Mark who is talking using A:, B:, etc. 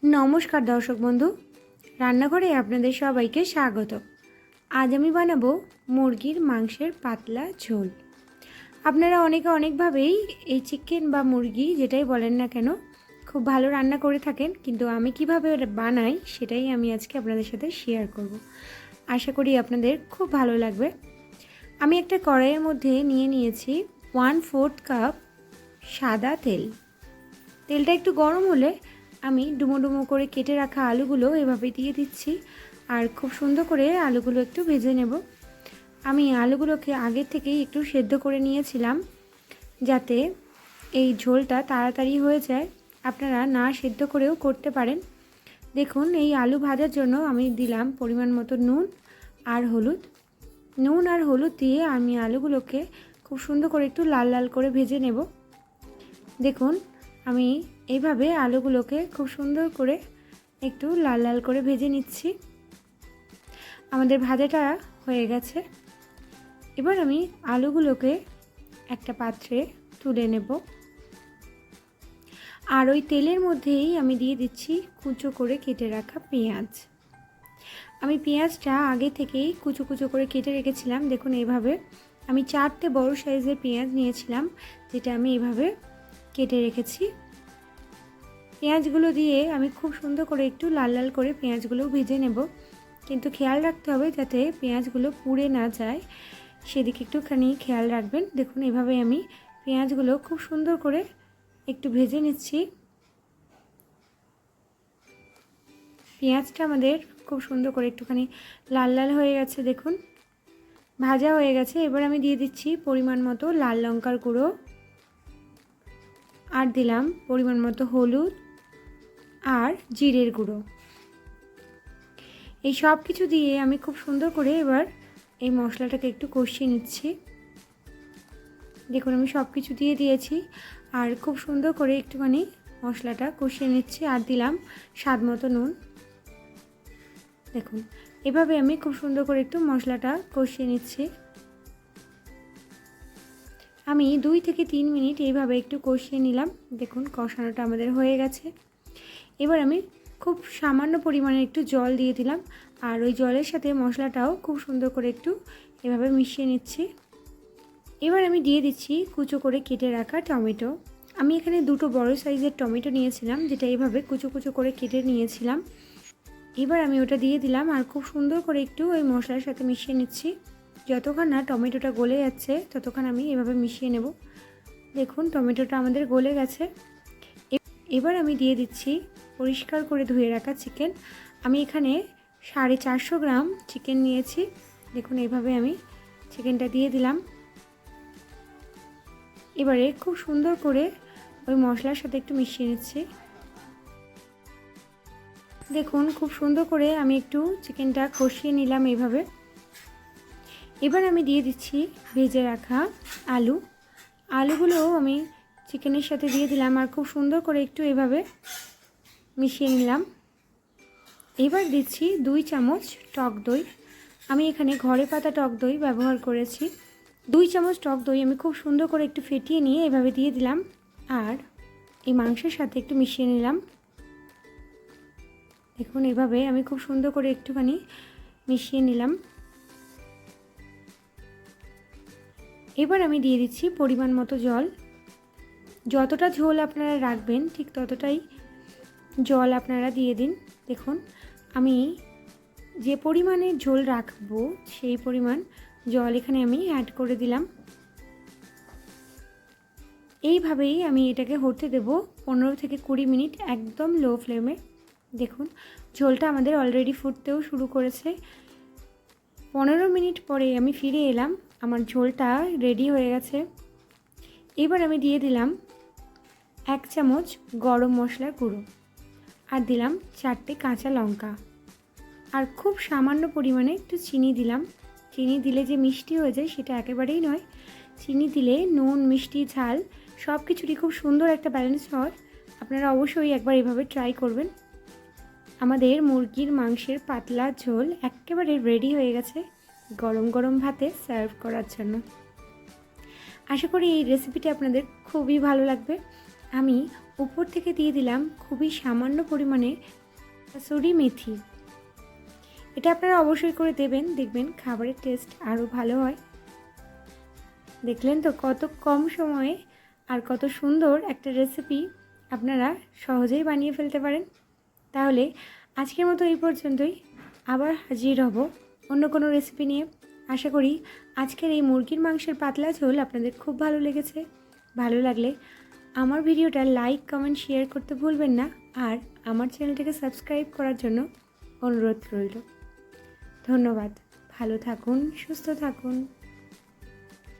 A: নমস্কার দর্শক বন্ধু, রান্নাঘরে আপনাদের সবাইকে স্বাগত। আজ আমি বানাবো মুরগির মাংসের পাতলা ঝোল। আপনারা অনেকে অনেকভাবেই এই চিকেন বা মুরগি যেটাই বলেন না কেন খুব ভালো রান্না করে থাকেন, কিন্তু আমি কিভাবে ওটা বানাই সেটাই আমি আজকে আপনাদের সাথে শেয়ার করব। আশা করি আপনাদের খুব ভালো লাগবে। আমি একটা কড়াইয়ের মধ্যে নিয়েছি 1/4 কাপ সাদা তেল। তেলটা একটু গরম হলে আমি ডুমো ডুমো করে কেটে রাখা আলুগুলো এভাবে দিয়ে দিচ্ছি, আর খুব সুন্দর করে আলুগুলো একটু ভেজে নেব। আমি আলুগুলোকে আগের থেকেই একটু সেদ্ধ করে নিয়েছিলাম যাতে এই ঝোলটা তাড়াতাড়ি হয়ে যায়। আপনারা না সেদ্ধ করেও করতে পারেন। দেখুন, এই আলু ভাজার জন্য আমি দিলাম পরিমাণ মতো নুন আর হলুদ। নুন আর হলুদ দিয়ে আমি আলুগুলোকে খুব সুন্দর করে একটু লাল লাল করে ভেজে নেব। দেখুন, আমি এইভাবে আলুগুলোকে খুব সুন্দর করে একটু লাল লাল করে ভেজে নিচ্ছি। আমাদের ভাজাটা হয়ে গেছে। এবার আমি আলুগুলোকে একটা পাত্রে তুলে নেব, আর ওই তেলের মধ্যেই আমি দিয়ে দিচ্ছি কুচো করে কেটে রাখা পেঁয়াজ। আমি পেঁয়াজটা আগে থেকেই কুচো কুচো করে কেটে রেখেছিলাম। দেখুন, এইভাবে আমি 4টে বড় সাইজের পেঁয়াজ নিয়েছিলাম, যেটা আমি এইভাবে কেটে রেখেছি। পেঁয়াজগুলো দিয়ে আমি খুব সুন্দর করে একটু লাল লাল করে পেঁয়াজগুলো ভেজে নেব, কিন্তু খেয়াল রাখতে হবে যাতে পেঁয়াজগুলো পুড়ে না যায়, সেদিকে একটুখানি খেয়াল রাখবেন। দেখুন, এভাবে আমি পেঁয়াজগুলো খুব সুন্দর করে একটু ভেজে নিচ্ছি। পেঁয়াজটা আমাদের খুব সুন্দর করে একটুখানি লাল লাল হয়ে গেছে। দেখুন, ভাজা হয়ে গেছে। এবার আমি দিয়ে দিচ্ছি পরিমাণ মতো লাল লঙ্কার গুঁড়ো, আর দিলাম পরিমাণ মতো হলুদ আর জিরের গুঁড়ো। এই সব কিছু দিয়ে আমি খুব সুন্দর করে এবার এই মশলাটাকে একটু কষিয়ে নিচ্ছি। দেখুন, আমি সব কিছু দিয়ে দিয়েছি আর খুব সুন্দর করে একটুখানি মশলাটা কষিয়ে নিচ্ছি, আর দিলাম স্বাদ মতো নুন। দেখুন, এভাবে আমি খুব সুন্দর করে একটু মশলাটা কষিয়ে নিচ্ছি। আমি 2 থেকে 3 মিনিট এইভাবে একটু কষিয়ে নিলাম। দেখুন, কষানোটা আমাদের হয়ে গেছে। এবার আমি খুব সামান্য পরিমাণে একটু জল দিয়ে দিলাম, আর ওই জলের সাথে মশলাটাও খুব সুন্দর করে একটু এভাবে মিশিয়ে নিচ্ছি। এবার আমি দিয়ে দিচ্ছি কুচো করে কেটে রাখা টমেটো। আমি এখানে 2টো বড় সাইজের টমেটো নিয়েছিলাম, যেটা এইভাবে কুচো কুচো করে কেটে নিয়েছিলাম। এবার আমি ওটা দিয়ে দিলাম, আর খুব সুন্দর করে একটু ওই মশলার সাথে মিশিয়ে নিচ্ছি। যতক্ষণ না টমেটোটা গলে যাচ্ছে ততক্ষণ আমি এভাবে মিশিয়ে নেব। দেখুন, টমেটোটা আমাদের গলে গেছে। এবার আমি দিয়ে দিচ্ছি পরিষ্কার করে ধুয়ে রাখা চিকেন। আমি এখানে 450 গ্রাম চিকেন নিয়েছি। দেখুন, এইভাবে আমি চিকেনটা দিয়ে দিলাম। এবারে খুব সুন্দর করে ওই মশলার সাথে একটু মিশিয়ে নিচ্ছি। দেখুন, খুব সুন্দর করে আমি একটু চিকেনটা কষিয়ে নিলাম এইভাবে। এবার আমি দিয়ে দিচ্ছি ভেজে রাখা আলুগুলোও আমি চিকেনের সাথে দিয়ে দিলাম, আর খুব সুন্দর করে একটু এভাবে মিশিয়ে নিলাম। এবার দিচ্ছি 2 চামচ টক দই। আমি এখানে ঘরে পাতা টক দই ব্যবহার করেছি। 2 চামচ টক দই আমি খুব সুন্দর করে একটু ফেটিয়ে নিয়ে এভাবে দিয়ে দিলাম, আর এই মাংসের সাথে একটু মিশিয়ে নিলাম। দেখুন, এভাবে আমি খুব সুন্দর করে একটুখানি মিশিয়ে নিলাম। এবার আমি দিয়ে দিচ্ছি পরিমাণ মতো জল। যতটা ঝোল আপনারা রাখবেন ঠিক ততটাই জল আপনারা দিয়ে দিন। দেখুন, আমি যে পরিমাণে ঝোল রাখবো সেই পরিমাণ জল এখানে আমি অ্যাড করে দিলাম। এইভাবেই আমি এটাকে হতে দেব 15 থেকে 20 মিনিট একদম লো ফ্লেমে। দেখুন, ঝোলটা আমাদের অলরেডি ফুটতেও শুরু করেছে। 15 মিনিট পরে আমি ফিরে এলাম, আমার ঝোলটা রেডি হয়ে গেছে। এবার আমি দিয়ে দিলাম 1 চামচ গরম মশলার গুঁড়ো, আর দিলাম 4টে কাঁচা লঙ্কা, আর খুব সামান্য পরিমাণে একটু চিনি দিলাম। চিনি দিলে যে মিষ্টি হয়ে যায় সেটা একেবারেই নয়। চিনি দিলে নুন, মিষ্টি, ঝাল সব কিছুরই খুব সুন্দর একটা ব্যালেন্স হয়। আপনারা অবশ্যই একবার এভাবে ট্রাই করবেন। আমাদের মুরগির মাংসের পাতলা ঝোল একেবারে রেডি হয়ে গেছে গরম গরম ভাতে সার্ভ করার জন্য। আশা করি এই রেসিপিটি আপনাদের খুবই ভালো লাগবে। আমি উপর থেকে দিয়ে দিলাম খুবই সামান্য পরিমাণে কাসুরি মেথি। এটা আপনারা অবশ্যই করে দেবেন, দেখবেন খাবারের টেস্ট আরও ভালো হয়। দেখলেন তো কত কম সময়ে আর কত সুন্দর একটা রেসিপি আপনারা সহজেই বানিয়ে ফেলতে পারেন। তাহলে আজকের মতো এই পর্যন্তই, আবার হাজির হব অন্য কোনো রেসিপি নিয়ে। আশা করি আজকের এই মুরগির মাংসের পাতলা ঝোল আপনাদের খুব ভালো লেগেছে। ভালো লাগলে আমার ভিডিওটা লাইক, কমেন্ট, শেয়ার করতে ভুলবেন না। আর আমার চ্যানেলটাকে সাবস্ক্রাইব করার জন্য অনুরোধ রইল। ধন্যবাদ। ভালো থাকুন, সুস্থ থাকুন।